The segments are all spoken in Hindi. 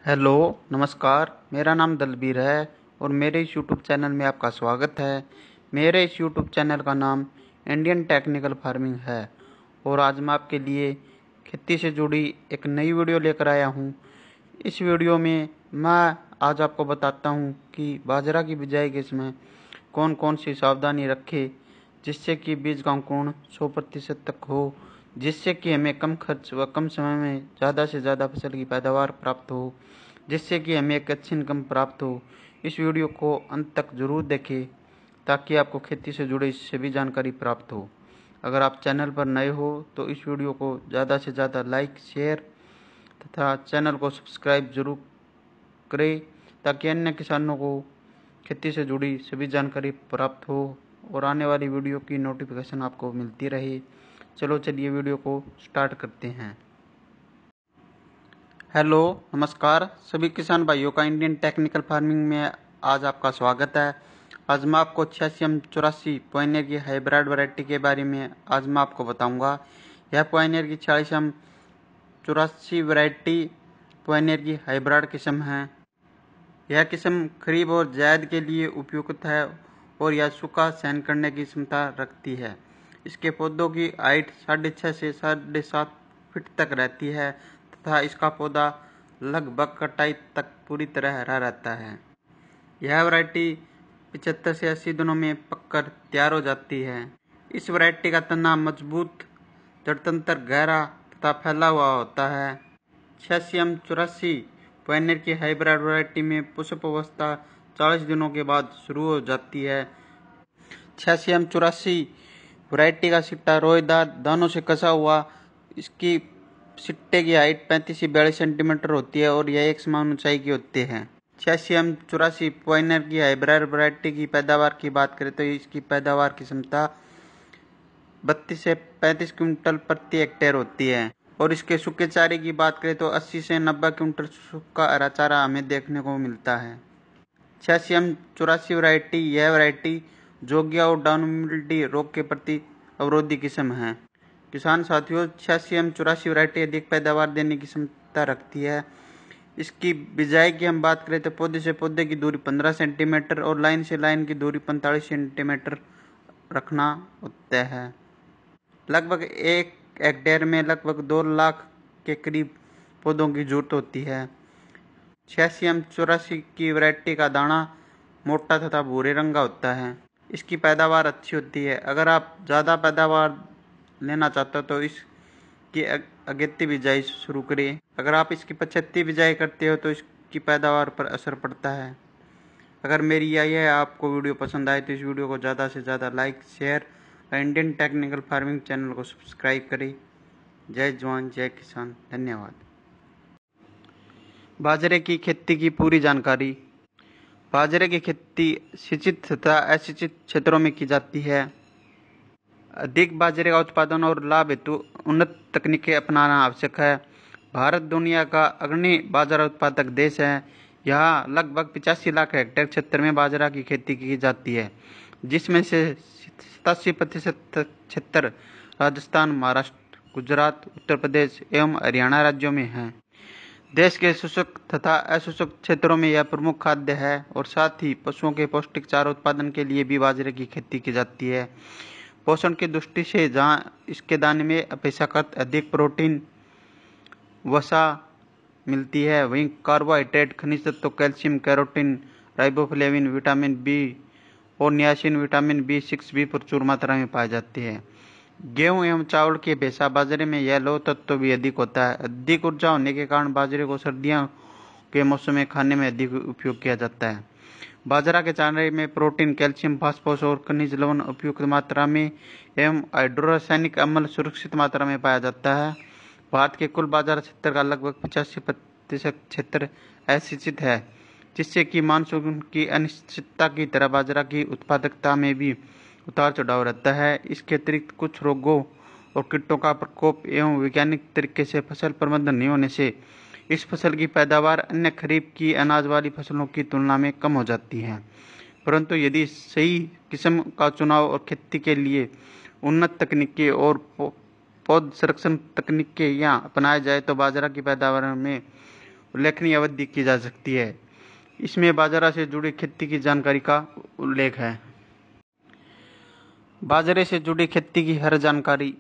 हेलो, नमस्कार। मेरा नाम दलबीर है और मेरे इस यूट्यूब चैनल में आपका स्वागत है। मेरे इस यूट्यूब चैनल का नाम इंडियन टेक्निकल फार्मिंग है और आज मैं आपके लिए खेती से जुड़ी एक नई वीडियो लेकर आया हूं। इस वीडियो में मैं आज आपको बताता हूं कि बाजरा की बिजाई के समय कौन कौन सी सावधानी रखें जिससे कि बीज का अंकुरण 100% तक हो, जिससे कि हमें कम खर्च व कम समय में ज़्यादा से ज़्यादा फसल की पैदावार प्राप्त हो, जिससे कि हमें एक अच्छी इनकम प्राप्त हो। इस वीडियो को अंत तक ज़रूर देखें ताकि आपको खेती से जुड़ी सभी जानकारी प्राप्त हो। अगर आप चैनल पर नए हो तो इस वीडियो को ज़्यादा से ज़्यादा लाइक, शेयर तथा चैनल को सब्सक्राइब जरूर करें ताकि अन्य किसानों को खेती से जुड़ी सभी जानकारी प्राप्त हो और आने वाली वीडियो की नोटिफिकेशन आपको मिलती रहे। चलिए वीडियो को स्टार्ट करते हैं। हेलो, नमस्कार। सभी किसान भाइयों का इंडियन टेक्निकल फार्मिंग में आज आपका स्वागत है। आज मैं आपको 86M84 पॉइनियर की हाइब्रिड वैरायटी के बारे में आज मैं आपको बताऊंगा। यह पॉइनियर की 86M84 वैरायटी पॉइनियर की हाइब्रिड किस्म है। यह किस्म खरीफ और जायद के लिए उपयुक्त है और यह सूखा सहन करने की क्षमता रखती है। इसके पौधों की हाइट 6.5 से 7.5 फीट तक रहती है तथा इसका पौधा लगभग कटाई तक पूरी तरह हरा रहता है। यह वैरायटी 75 से 80 दिनों में पककर तैयार हो जाती है। इस वैरायटी का तना मजबूत, जड़तंत्र गहरा तथा फैला हुआ होता है। 86M84 पॉइनियर की हाइब्रिड वैरायटी में पुष्प अवस्था 40 दिनों के बाद शुरू हो जाती है। 86M84 वैरायटी का सिट्टा रोएदार दानों से कसा हुआ, इसकी सिट्टे की हाइट 35 से 42 सेंटीमीटर होती है और यह एक समान ऊंचाई की होती है। 86M84 पॉइनियर की हाइब्रिड वैरायटी की पैदावार की बात करें तो इसकी पैदावार की क्षमता 32 से 35 क्विंटल प्रति हेक्टेयर होती है और इसके सूखे चारे की बात करें तो 80 से 90 क्विंटल सूखा हरा चारा हमें देखने को मिलता है। 86M84 वैरायटी यह वैरायटी जोगिया और डाउन मिल्डी रोग के प्रति अवरोधी किस्म है। किसान साथियों, 86M84 वैरायटी अधिक पैदावार देने की क्षमता रखती है। इसकी बिजाई की हम बात करें तो पौधे से पौधे की दूरी 15 सेंटीमीटर और लाइन से लाइन की दूरी 45 सेंटीमीटर रखना होता है। लगभग 1 हेक्टेयर में लगभग 2 लाख के करीब पौधों की जरूरत होती है। 86M84 की वैरायटी का दाना मोटा तथा भूरे रंग का होता है। इसकी पैदावार अच्छी होती है। अगर आप ज़्यादा पैदावार लेना चाहते हो तो इसकी अगेती बिजाई शुरू करें। अगर आप इसकी 75 बिजाई करते हो तो इसकी पैदावार पर असर पड़ता है। अगर मेरी यह आपको वीडियो पसंद आए तो इस वीडियो को ज़्यादा से ज़्यादा लाइक, शेयर और इंडियन टेक्निकल फार्मिंग चैनल को सब्सक्राइब करें। जय जवान, जय किसान। धन्यवाद। बाजरे की खेती की पूरी जानकारी। बाजरे की खेती सिंचित तथा असिंचित क्षेत्रों में की जाती है। अधिक बाजरे का उत्पादन और लाभ हेतु उन्नत तकनीकें अपनाना आवश्यक है। भारत दुनिया का अग्रणी बाजरा उत्पादक देश है। यहाँ लगभग 85 लाख हेक्टेयर क्षेत्र में बाजरा की खेती की जाती है, जिसमें से 87% क्षेत्र राजस्थान, महाराष्ट्र, गुजरात, उत्तर प्रदेश एवं हरियाणा राज्यों में है। देश के शुष्क तथा अशुष्क क्षेत्रों में यह प्रमुख खाद्य है और साथ ही पशुओं के पौष्टिक चारा उत्पादन के लिए भी बाजरे की खेती की जाती है। पोषण की दृष्टि से जहाँ इसके दाने में अपेक्षाकृत अधिक प्रोटीन, वसा मिलती है, वहीं कार्बोहाइड्रेट, खनिज तत्व, calcium, carotene, riboflavin, vitamin B और नियासिन, विटामिन B6 भी प्रचुर मात्रा में पाए जाते हैं। गेहूं एवं चावल के अपेक्षा बाजरे में यह लौह तत्व भी अधिक होता है। अधिक ऊर्जा होने के कारण बाजरे को सर्दियों के मौसम में खाने में अधिक उपयोग किया जाता है। बाजरा के चारे में प्रोटीन, कैल्शियम, फास्फोरस और खनिज लवण उपयुक्त मात्रा में एवं हाइड्रोरासायनिक अम्ल सुरक्षित मात्रा में पाया जाता है। भारत के कुल बाजरा क्षेत्र का लगभग 85% क्षेत्र असिंचित है, जिससे कि मानसून की अनिश्चितता की तरह बाजरा की उत्पादकता में भी उतार चढ़ाव रहता है। इसके अतिरिक्त कुछ रोगों और कीटों का प्रकोप एवं वैज्ञानिक तरीके से फसल प्रबंधन नहीं होने से इस फसल की पैदावार अन्य खरीफ की अनाज वाली फसलों की तुलना में कम हो जाती है। परंतु यदि सही किस्म का चुनाव और खेती के लिए उन्नत तकनीकें और पौध संरक्षण तकनीकें यहाँ अपनाया जाए तो बाजरा की पैदावार में उल्लेखनीय अवधि की जा सकती है। इसमें बाजरा से जुड़ी खेती की जानकारी का उल्लेख है। बाजरे से जुड़ी खेती की हर जानकारी।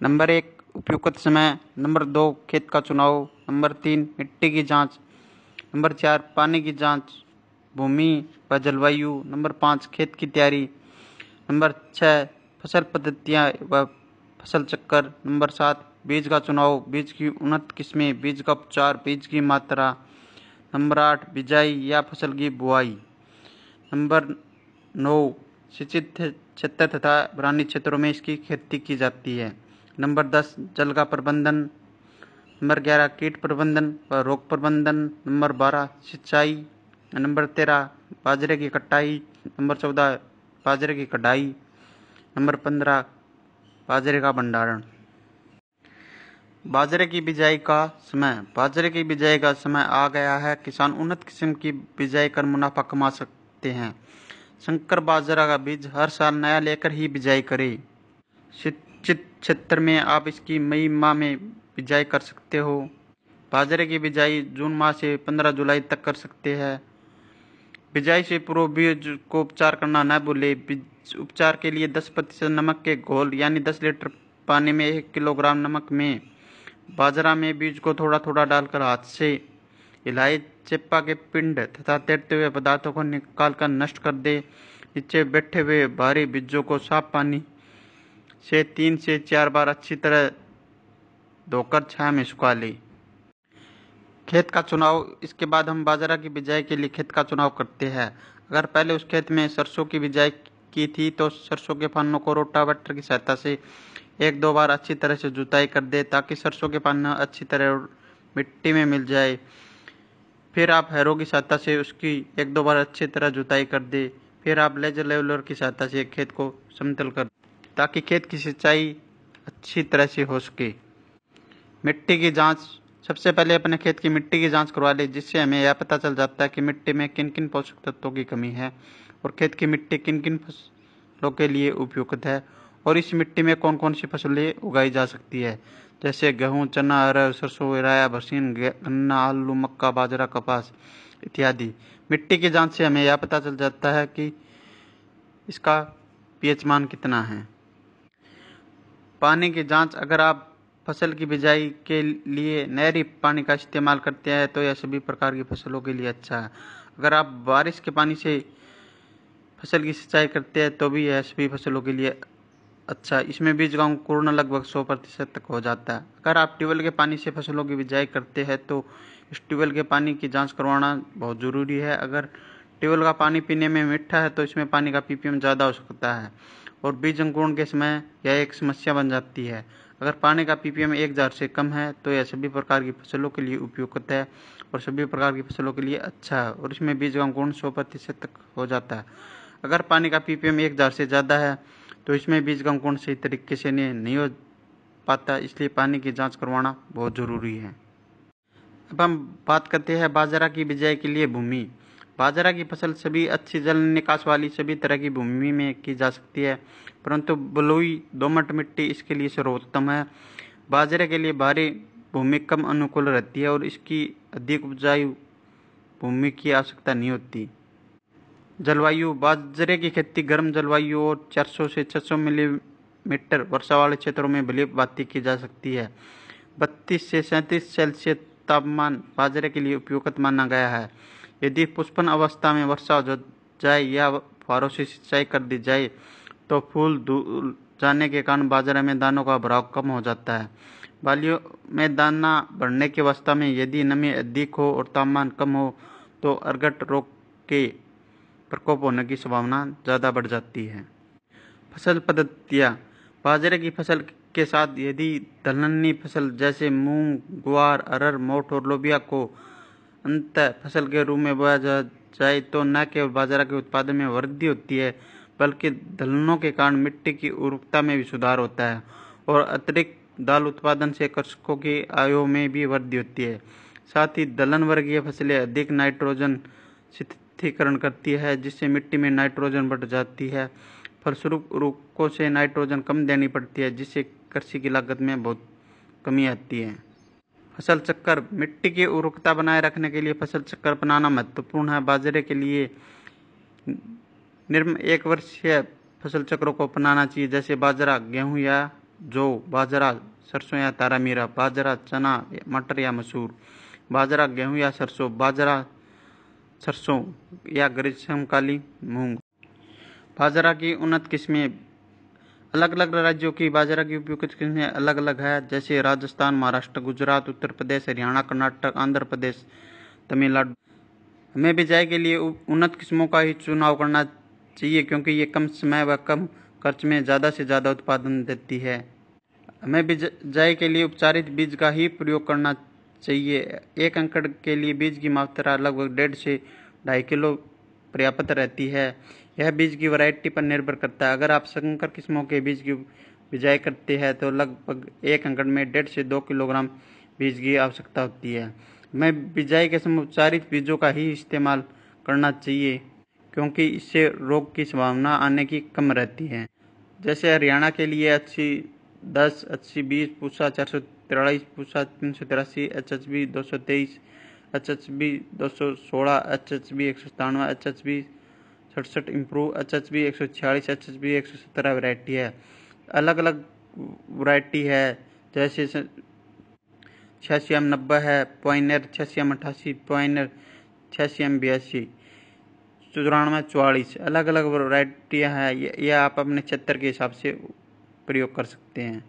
नंबर 1, उपयुक्त समय। नंबर 2, खेत का चुनाव। नंबर 3, मिट्टी की जांच। नंबर 4, पानी की जांच, भूमि व जलवायु। नंबर 5, खेत की तैयारी। नंबर 6, फसल पद्धतियाँ व फसल चक्कर। नंबर 7, बीज का चुनाव, बीज की उन्नत किस्में, बीज का उपचार, बीज की मात्रा। नंबर 8, बिजाई या फसल की बुआई। नंबर 9, सिंचित क्षेत्र तथा ग्रामीण क्षेत्रों में इसकी खेती की जाती है। नंबर 10, जल का प्रबंधन। नंबर 11, कीट प्रबंधन व रोग प्रबंधन। नंबर 12, सिंचाई। नंबर 13, बाजरे की कटाई। नंबर 14, बाजरे की कटाई। नंबर 15, बाजरे का भंडारण। बाजरे की बिजाई का समय। बाजरे की बिजाई का समय आ गया है। किसान उन्नत किस्म की बिजाई कर मुनाफा कमा सकते हैं। संकर बाजरा का बीज हर साल नया लेकर ही बिजाई करें। सिंचित क्षेत्र में आप इसकी मई माह में बिजाई कर सकते हो। बाजरे की बिजाई जून माह से 15 जुलाई तक कर सकते हैं। बिजाई से पूर्व बीज को उपचार करना न भूलें। बीज उपचार के लिए 10% नमक के घोल यानी 10 लीटर पानी में 1 किलोग्राम नमक में बाजरा में बीज को थोड़ा थोड़ा डालकर हाथ से हिलाए। चेपा के पिंड तथा तैरते हुए पदार्थों को निकालकर नष्ट कर दे। नीचे बैठे हुए भारी बीजों को साफ पानी से 3 से 4 बार अच्छी तरह धोकर छाया में सुखा ले। खेत का चुनाव। इसके बाद हम बाजरा की बिजाई के लिए खेत का चुनाव करते हैं। अगर पहले उस खेत में सरसों की बिजाई की थी तो सरसों के पन्नों को रोटावेटर की सहायता से 1-2 बार अच्छी तरह से जुताई कर दे ताकि सरसों के पन्ना अच्छी तरह मिट्टी में मिल जाए। फिर आप हैरो की सहायता से उसकी 1-2 बार अच्छी तरह जुताई कर दे। फिर आप लेजर लेवलर की सहायता से खेत को समतल कर ताकि खेत की सिंचाई अच्छी तरह से हो सके। मिट्टी की जांच। सबसे पहले अपने खेत की मिट्टी की जांच करवा ले, जिससे हमें यह पता चल जाता है कि मिट्टी में किन किन पोषक तत्वों की कमी है और खेत की मिट्टी किन किन फसलों के लिए उपयुक्त है और इस मिट्टी में कौन कौन सी फसलें उगाई जा सकती है, जैसे गेहूँ, चना, अरहर, सरसों, राया, बरसीन, गन्ना, आलू, मक्का, बाजरा, कपास इत्यादि। मिट्टी की जांच से हमें यह पता चल जाता है कि इसका पीएच मान कितना है। पानी की जांच। अगर आप फसल की बिजाई के लिए नहरी पानी का इस्तेमाल करते हैं तो यह सभी प्रकार की फसलों के लिए अच्छा है। अगर आप बारिश के पानी से फसल की सिंचाई करते हैं तो भी यह सभी फसलों के लिए अच्छा। इसमें बीज का अंकुरण लगभग 100% तक हो जाता है। अगर आप ट्यूबवेल के पानी से फसलों की बिजाई करते हैं तो इस ट्यूबवेल के पानी की जांच करवाना बहुत ज़रूरी है। अगर ट्यूबवेल का पानी पीने में मीठा है तो इसमें पानी का पीपीएम ज़्यादा हो सकता है और बीज अंकुरण के समय यह एक समस्या बन जाती है। अगर पानी का पीपीएम 1000 से कम है तो यह सभी प्रकार की फसलों के लिए उपयुक्त है और सभी प्रकार की फसलों के लिए अच्छा है और इसमें बीज का अंकुरण 100% तक हो जाता है। अगर पानी का पीपीएम 1000 से ज़्यादा है तो इसमें बीज का अंकुरण सही तरीके से नहीं हो पाता, इसलिए पानी की जांच करवाना बहुत ज़रूरी है। अब हम बात करते हैं बाजरा की बिजाई के लिए भूमि। बाजरा की फसल सभी अच्छी जल निकास वाली सभी तरह की भूमि में की जा सकती है, परंतु बलुई दोमट मिट्टी इसके लिए सर्वोत्तम है। बाजरे के लिए भारी भूमि कम अनुकूल रहती है और इसकी अधिक उपजाऊ भूमि की आवश्यकता नहीं होती। जलवायु। बाजरे की खेती गर्म जलवायु और 400 से 600 मिलीमीटर वर्षा वाले क्षेत्रों में भली भांति की जा सकती है। 32 से 37 सेल्सियस तापमान बाजरे के लिए उपयुक्त माना गया है। यदि पुष्पन अवस्था में वर्षा हो जाए या फुहारों से सिंचाई कर दी जाए तो फूल धुल जाने के कारण बाजरे में दानों का भराव कम हो जाता है। बालियों में दाना बढ़ने की अवस्था में यदि नमी अधिक हो और तापमान कम हो तो अर्गट रोग के प्रकोप होने की संभावना ज़्यादा बढ़ जाती है। फसल पद्धतियाँ। बाजरे की फसल के साथ यदि दलहनी फसल जैसे मूंग, ग्वार, अरहर, मोठ और लोबिया को अंत फसल के रूप में बोया जाए तो न केवल बाजरा के उत्पादन में वृद्धि होती है बल्कि दलहनों के कारण मिट्टी की उर्वरता में भी सुधार होता है और अतिरिक्त दाल उत्पादन से कृषकों की आयों में भी वृद्धि होती है। साथ ही दलहन वर्गीय फसलें अधिक नाइट्रोजन स्थिरीकरण करती है जिससे मिट्टी में नाइट्रोजन बढ़ जाती है। फलस्वरूप उर्वरकों से नाइट्रोजन कम देनी पड़ती है जिससे कृषि की लागत में बहुत कमी आती है। फसल चक्कर मिट्टी की उर्वरकता बनाए रखने के लिए फसल चक्कर अपनाना महत्वपूर्ण है। बाजरे के लिए निम्न 1 वर्षीय फसल चक्रों को अपनाना चाहिए, जैसे बाजरा, गेहूं या जौ, बाजरा, सरसों या तारामीरा, बाजरा, चना, मटर या मसूर, बाजरा, गेहूं या सरसों, बाजरा, सरसों या ग्रीष्मकालीन मूंग। बाजरा की उन्नत किस्में। अलग अलग राज्यों की बाजरा की उपयुक्त किस्में अलग अलग है, जैसे राजस्थान, महाराष्ट्र, गुजरात, उत्तर प्रदेश, हरियाणा, कर्नाटक, आंध्र प्रदेश, तमिलनाडु। हमें बिजाई के लिए उन्नत किस्मों का ही चुनाव करना चाहिए, क्योंकि ये कम समय व कम खर्च में ज़्यादा से ज़्यादा उत्पादन देती है। हमें बिजाई के लिए उपचारित बीज का ही प्रयोग करना चाहिए। 1 एकड़ के लिए बीज की मात्रा लगभग 1.5 से 2.5 किलो पर्याप्त रहती है। यह बीज की वैरायटी पर निर्भर करता है। अगर आप संकर किस्मों के बीज की बिजाई करते हैं तो लगभग 1 एकड़ में 1.5 से 2 किलोग्राम बीज की आवश्यकता होती है। हमें बिजाई के समय उपचारित बीजों का ही इस्तेमाल करना चाहिए, क्योंकि इससे रोग की संभावना आने की कम रहती है। जैसे हरियाणा के लिए 80-10, 80-20, Pusa 443, Pusa 383, HHB 223, HHB 216, HHB 197, HHB 67 improve, HHB 146, HHB 117 variety है। अलग अलग वैरायटी है, जैसे 86M90 है, पॉइनर 86M88, पॉइनर 86M82, 9444। अलग अलग वैरायटियाँ हैं, यह आप अपने क्षेत्र के हिसाब से प्रयोग कर सकते हैं।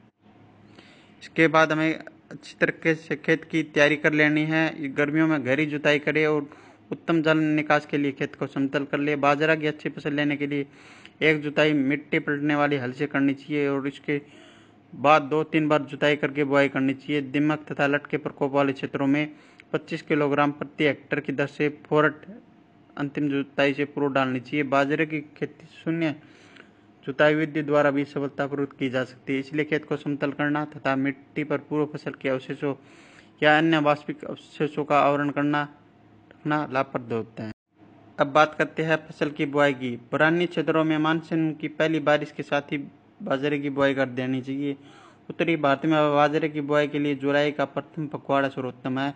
इसके बाद हमें अच्छी तरीके से खेत की तैयारी कर लेनी है। गर्मियों में गहरी जुताई करें और उत्तम जल निकास के लिए खेत को समतल कर ले। बाजरा की अच्छी फसल लेने के लिए 1 जुताई मिट्टी पलटने वाली हल से करनी चाहिए और इसके बाद 2-3 बार जुताई करके बुआई करनी चाहिए। दीमक तथा लट के प्रकोप वाले क्षेत्रों में 25 किलोग्राम प्रति हेक्टेयर की दर से फोरट अंतिम जुताई से पूर्व डालनी चाहिए। बाजरे की खेती शून्य जुताई विधि द्वारा भी सफलतापूर्वक की जा सकती है, इसलिए खेत को समतल करना तथा मिट्टी पर पूर्व फसल के अवशेषों या अन्य वास्तविक अवशेषों का आवरण करना रखना लाभप्रद होता है। अब बात करते हैं फसल की बुआई की। बरानी क्षेत्रों में मानसून की पहली बारिश के साथ ही बाजरे की बुआई कर देनी चाहिए। उत्तरी भारत में बाजरे की बुआई के लिए जुलाई का प्रथम पखवाड़ा सर्वोत्तम है।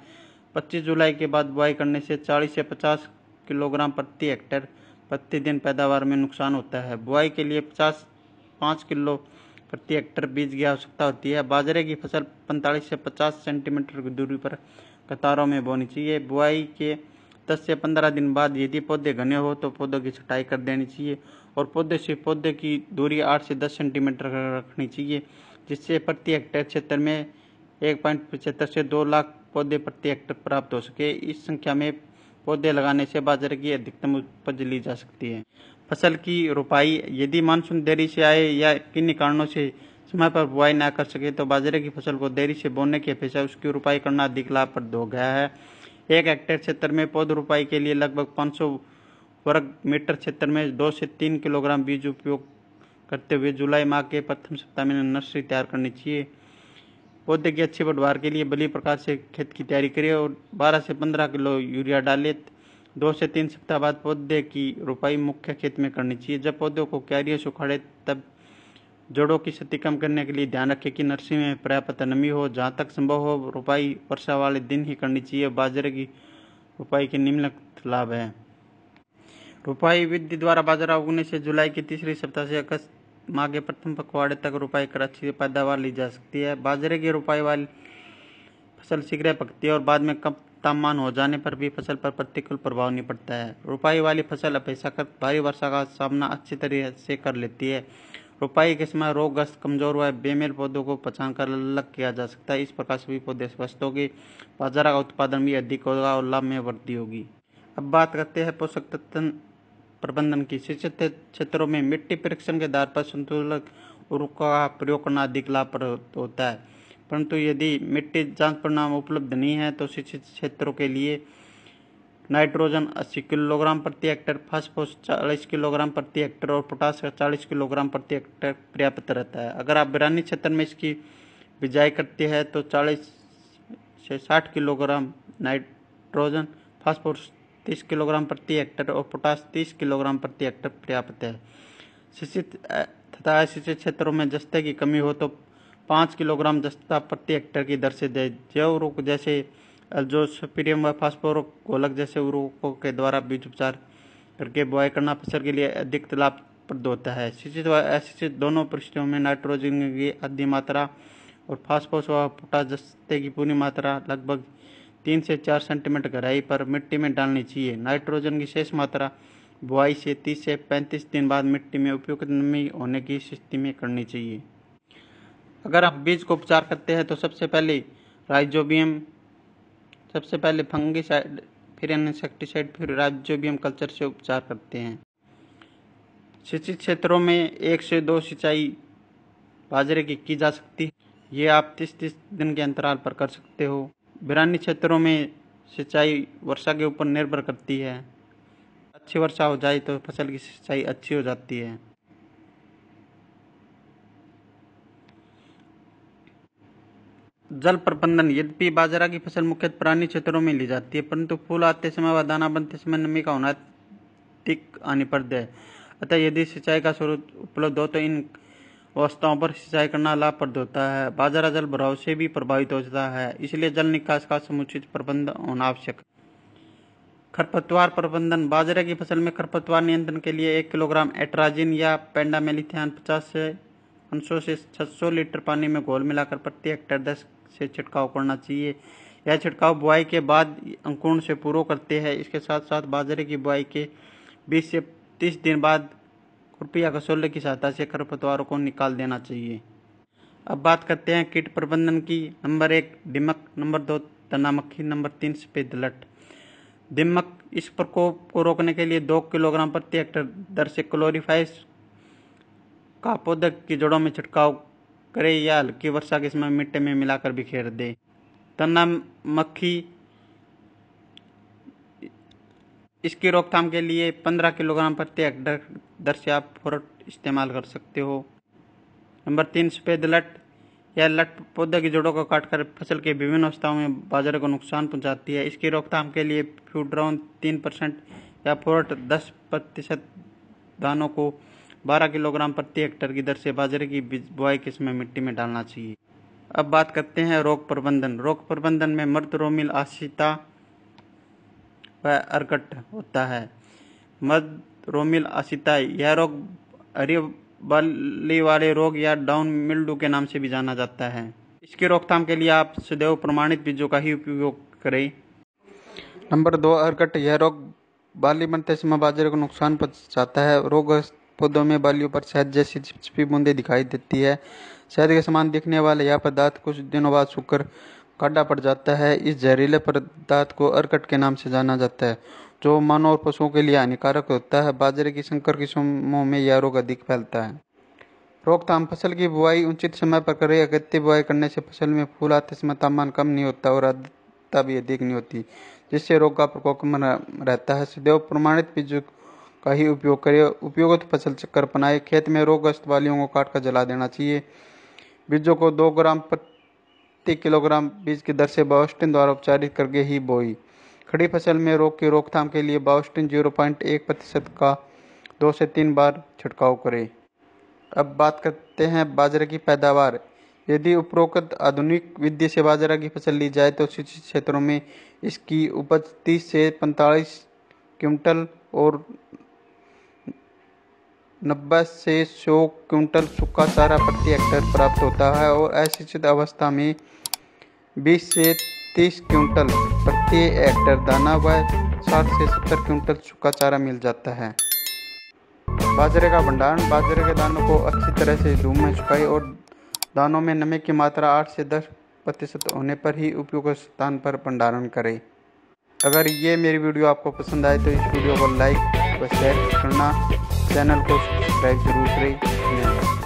25 जुलाई के बाद बुआई करने से 40 से 50 किलोग्राम प्रति हेक्टेयर प्रतिदिन पैदावार में नुकसान होता है। बुआई के लिए 5 किलो प्रति हेक्टेयर बीज की आवश्यकता होती है। बाजरे की फसल 45 से 50 सेंटीमीटर की दूरी पर कतारों में बोनी चाहिए। बुआई के 10 से 15 दिन बाद यदि पौधे घने हो तो पौधों की छटाई कर देनी चाहिए और पौधे से पौधे की दूरी 8 से 10 सेंटीमीटर रखनी चाहिए, जिससे प्रति हेक्टेयर क्षेत्र में 1.75 से 2 लाख पौधे प्रति हेक्टेयर प्राप्त हो सके। इस संख्या में पौधे लगाने से बाजरे की अधिकतम उपज ली जा सकती है। फसल की रोपाई। यदि मानसून देरी से आए या किन्हीं कारणों से समय पर बुआई न कर सके तो बाजरे की फसल को देरी से बोने की अपेक्षा उसकी रोपाई करना अधिक लाभप्रद हो गया है। 1 हेक्टेयर क्षेत्र में पौध रोपाई के लिए लगभग 500 वर्ग मीटर क्षेत्र में 2 से 3 किलोग्राम बीज उपयोग करते हुए जुलाई माह के प्रथम सप्ताह में नर्सरी तैयार करनी चाहिए। पौधे की अच्छी पैदावार के लिए भली प्रकार से खेत की तैयारी करें और 12 से 15 किलो यूरिया डालें। 2 से 3 सप्ताह बाद पौधे की रोपाई मुख्य खेत में करनी चाहिए। जब पौधों को क्यारियों से उखाड़े तब जड़ों की क्षति कम करने के लिए ध्यान रखें कि नर्सरी में पर्याप्त नमी हो। जहाँ तक संभव हो रोपाई वर्षा वाले दिन ही करनी चाहिए। बाजरे की रोपाई के निम्नलिखित लाभ है। रोपाई विधि द्वारा बाजरा उगने से जुलाई के तीसरे सप्ताह से अगस्त माह के प्रथम पखवाड़े तक रोपाई कर अच्छी पैदावार ली जा सकती है। बाजरे की रोपाई वाली फसल शीघ्र पकती है और बाद में कम तापमान हो जाने पर भी फसल पर प्रतिकूल प्रभाव नहीं पड़ता है। रोपाई वाली फसल अपेक्षाकृत भारी वर्षा का सामना अच्छी तरह से कर लेती है। रोपाई के समय रोगग्रस्त, कमजोर व बेमेल पौधों को पहचान कर अलग किया जा सकता है। इस प्रकार सभी पौधे स्वस्थ होंगे, बाजरा का उत्पादन भी अधिक होगा और लाभ में वृद्धि होगी। अब बात करते हैं पोषक तत्व प्रबंधन की। सिंचित क्षेत्रों में मिट्टी परीक्षण के आधार पर संतुलित उर्वरकों का प्रयोग करना अधिक लाभप्रद होता है, परंतु यदि मिट्टी जांच परिणाम उपलब्ध नहीं है तो सिंचित क्षेत्रों के लिए नाइट्रोजन 80 किलोग्राम प्रति हेक्टेयर, फास्फोरस 40 किलोग्राम प्रति हेक्टेयर और पोटास 40 किलोग्राम प्रति हेक्टेयर पर्याप्त रहता है। अगर आप बिरानी क्षेत्र में इसकी बिजाई करते हैं तो 40 से 60 किलोग्राम नाइट्रोजन, फास्फोरस 30 किलोग्राम प्रति हेक्टेयर और पोटास 30 किलोग्राम प्रति हेक्टेयर पर्याप्त है। सिंचित तथा असिंचित क्षेत्रों में जस्ते की कमी हो तो 5 किलोग्राम जस्ता प्रति हेक्टेयर की दर से दें। जैव उर्वरक जैसे एल्जोस्पिरियम व फास्फोरस घोलक जैसे उर्वरकों के द्वारा बीज उपचार करके बुआई करना फसल के लिए अधिक लाभप्रद होता है। सिंचित व असिंचित दोनों परिस्थितियों में नाइट्रोजन की आधी मात्रा और फास्फोरस व पोटाश जस्ते की पूरी मात्रा लगभग 3 से 4 सेंटीमीटर गहराई पर मिट्टी में डालनी चाहिए। नाइट्रोजन की शेष मात्रा बुआई से 30 से 35 दिन बाद मिट्टी में उपयुक्त नमी होने की स्थिति में करनी चाहिए। अगर आप बीज को उपचार करते हैं तो सबसे पहले फंगिसाइड, फिर इंसेक्टिसाइड, फिर राइजोबियम कल्चर से उपचार करते हैं। सिंचित क्षेत्रों में 1 से 2 सिंचाई बाजरे की जा सकती है। ये आप 30-30 दिन के अंतराल पर कर सकते हो। बिरानी क्षेत्रों में सिंचाई वर्षा के ऊपर निर्भर करती है। अच्छी वर्षा हो जाए तो फसल की सिंचाई अच्छी हो जाती है। जल प्रबंधन। यद्यपि बाजरा की फसल मुख्यतः बिरानी क्षेत्रों में ली जाती है, परंतु फूल आते समय व दाना बनते समय नमी का होना अधिक हानिप्रद है। अतः यदि सिंचाई का स्रोत उपलब्ध हो तो इन अवस्थाओं पर सिंचाई करना लाभप्रद होता है। बाजरा जल भराव से भी प्रभावित होता है, इसलिए जल निकास का समुचित प्रबंध होना आवश्यक है। खरपतवार प्रबंधन। बाजरे की फसल में खरपतवार नियंत्रण के लिए 1 किलोग्राम एट्राजिन या पेंडामेलिथियान 500 से 600 लीटर पानी में घोल मिलाकर प्रति हेक्टेयर 10 से छिड़काव करना चाहिए। यह छिड़काव बुआई के बाद अंकुरण से पूर्व करते हैं। इसके साथ साथ बाजरे की बुआई के 20 से 30 दिन बाद खुरपी या कसौले की सहायता से खरपतवारों को निकाल देना चाहिए। अब बात करते हैं कीट प्रबंधन की। नंबर 1 दीमक, नंबर 2 तना मक्खी, नंबर 3 सफेद लट। दीमक, इस प्रकोप को रोकने के लिए 2 किलोग्राम प्रति हेक्टेयर दर से क्लोरीफाइस का पौधे की जड़ों में छिड़काव करें या हल्की वर्षा के समय मिट्टी में मिलाकर बिखेर दें। तना मक्खी, इसकी रोकथाम के लिए 15 किलोग्राम प्रति हेक्टेयर दर से आप फोरट इस्तेमाल कर सकते हो। नंबर 3 सफेद लट। यह लट पौधे की जड़ों को काटकर फसल के विभिन्न अवस्थाओं में बाजरे को नुकसान पहुंचाती है। इसकी रोकथाम के लिए फ्यूड्राउन 3% या फोरट 10% दानों को 12 किलोग्राम प्रति हेक्टेयर की दर से बाजरे की बुआई के समय मिट्टी में डालना चाहिए। अब बात करते हैं रोग प्रबंधन। रोग प्रबंधन में मर्द रोमिल आशिता व अर्कट होता है। मर्द रोमिल आशिता, यह रोग हरी बाली वाले रोग या डाउन मिल्ड्यू के नाम से भी जाना जाता है। इसकी रोकथाम के लिए आप सदैव प्रमाणित बीजों का ही उपयोग करें। नंबर 2 अर्कट, यह रोग बाली बनते समय बाजरे को नुकसान पहुंचाता है। रोग पौधों में बालियों पर शहद जैसी चिपचिपी बूंदें दिखाई देती है। शहद के समान दिखने वाले यह पदार्थ कुछ दिनों बाद सूखकर काढ़ा पड़ जाता है। इस जहरीले पदार्थ को अर्कट के नाम से जाना जाता है, जो मानव और पशुओं के लिए हानिकारक होता है। बाजरे की संकर किस्मों में यह रोग अधिक फैलता है। रोकथाम। फसल की बुआई उचित समय पर करें। अगत्य बुआई करने से फसल में फूल आते समय तापमान कम नहीं होता और आर्द्रता भी अधिक नहीं होती, जिससे रोग का प्रकोप कम रहता है। सदैव प्रमाणित बीजों का ही उपयोग करें। उपयुक्त फसल चक्कर अपनाएं। खेत में रोगग्रस्त बालियों को काटकर जला देना चाहिए। बीजों को 2 ग्राम प्रति किलोग्राम बीज की दर से बायोस्टिन द्वारा उपचारित करके ही बोई। खड़ी फसल में रोग की रोकथाम के लिए बायोस्टिन 0.1% का 2 से 3 बार छिड़काव करें। अब बात करते हैं बाजरे की पैदावार। यदि उपरोक्त आधुनिक विधि से बाजरा की फसल ली जाए तो सिंचित क्षेत्रों में इसकी उपज 30 से 45 क्विंटल और 90 से 100 क्विंटल सूखा चारा प्रति हेक्टेयर प्राप्त होता है और असिंचित अवस्था में 20 से 30 क्विंटल प्रति हेक्टेयर दाना व 60 से 70 क्विंटल सूखा चारा मिल जाता है। बाजरे का भंडारण। बाजरे के दानों को अच्छी तरह से धूप में सुखाएं और दानों में नमी की मात्रा 8 से 10% होने पर ही उपयुक्त स्थान पर भंडारण करें। अगर ये मेरी वीडियो आपको पसंद आए तो इस वीडियो को लाइक व शेयर करना, चैनल को सब्सक्राइब जरूर करें। धन्यवाद।